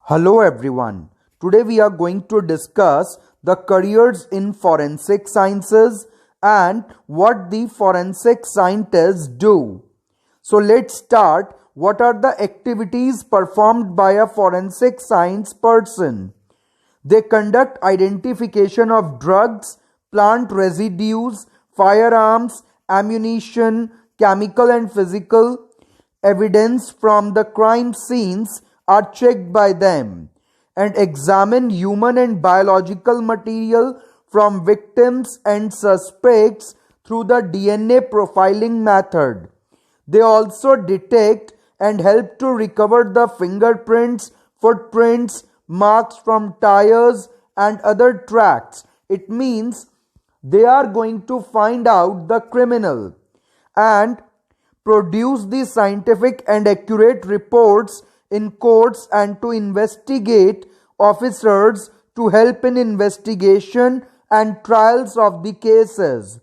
Hello everyone. Today we are going to discuss the careers in forensic sciences and what the forensic scientists do. So let's start. What are the activities performed by a forensic science person? They conduct identification of drugs, plant residues, firearms, ammunition, chemical and physical evidence from the crime scenes are checked by them and examine human and biological material from victims and suspects through the DNA profiling method. They also detect and help to recover the fingerprints, footprints, marks from tires and other tracks. It means they are going to find out the criminal and produce the scientific and accurate reports in courts and to investigate officers to help in investigation and trials of the cases.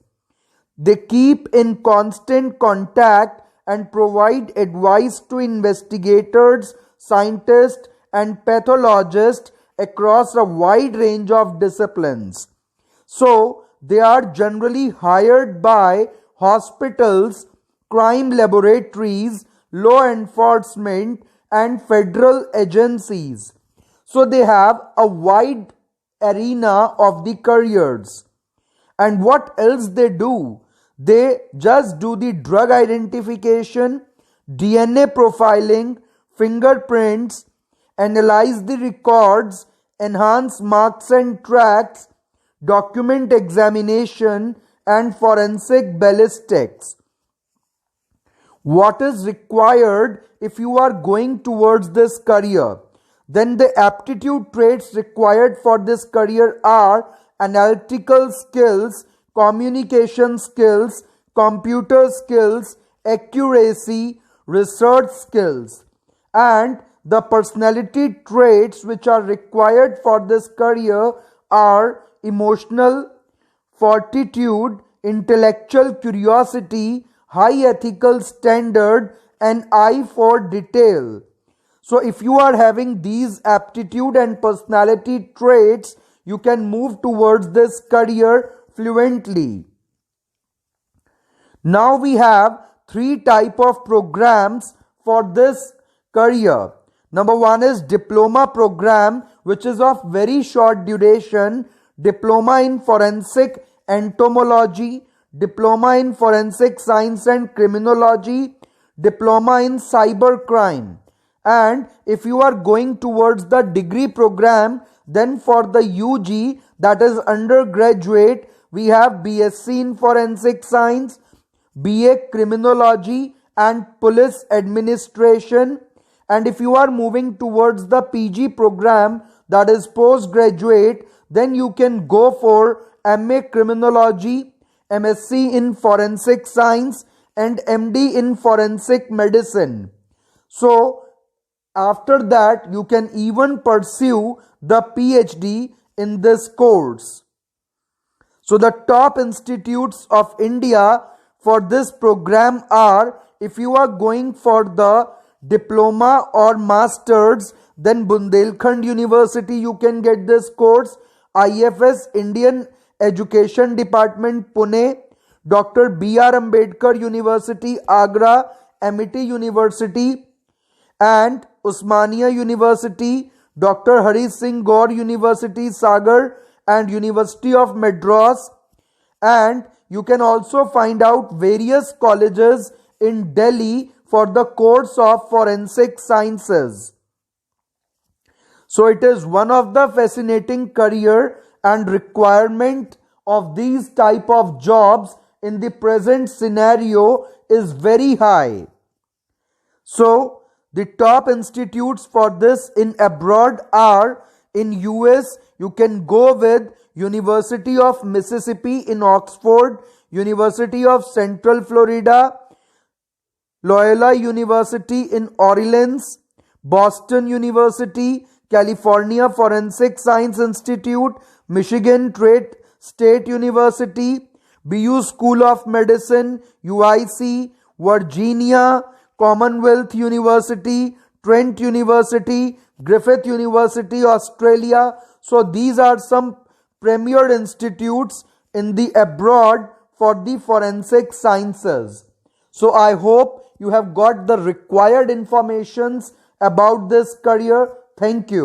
They keep in constant contact and provide advice to investigators, scientists, and pathologists across a wide range of disciplines. So, they are generally hired by hospitals, crime laboratories, law enforcement, and federal agencies. So, they have a wide arena of the careers. And what else they do? They just do the drug identification, DNA profiling, fingerprints, analyze the records, enhance marks and tracks, document examination, and forensic ballistics. What is required if you are going towards this career? Then the aptitude traits required for this career are analytical skills, communication skills, computer skills, accuracy, research skills. And the personality traits which are required for this career are emotional fortitude, intellectual curiosity, high ethical standard, and eye for detail. So if you are having these aptitude and personality traits, you can move towards this career fluently. Now we have three type of programs for this career. Number one is diploma program, which is of very short duration. Diploma in forensic entomology, diploma in forensic science and criminology, diploma in cybercrime. And if you are going towards the degree program, then for the UG, that is undergraduate, we have BSc in forensic science, BA criminology and police administration. And if you are moving towards the PG program, that is postgraduate, then you can go for MA criminology, MSc in forensic science, and MD in forensic medicine. So after that, you can even pursue the PhD in this course. So the top institutes of India for this program are, if you are going for the diploma or masters, then Bundelkhand University you can get this course, IFS Indian Education Department Pune, Dr. B.R. Ambedkar University Agra, Amity University, and Osmania University, Dr. Hari Singh Gaur University Sagar, and University of Madras. And you can also find out various colleges in Delhi for the course of forensic sciences. So it is one of the fascinating career and requirement of these type of jobs in the present scenario is very high. So the top institutes for this in abroad are in US, you can go with University of Mississippi in Oxford, University of Central Florida, Loyola University in Orleans, Boston University, California Forensic Science Institute, Michigan State University, BU School of Medicine, UIC, Virginia, Commonwealth University, Trent University, Griffith University, Australia. So these are some premier institutes in the abroad for the forensic sciences. So I hope you have got the required informations about this career. Thank you.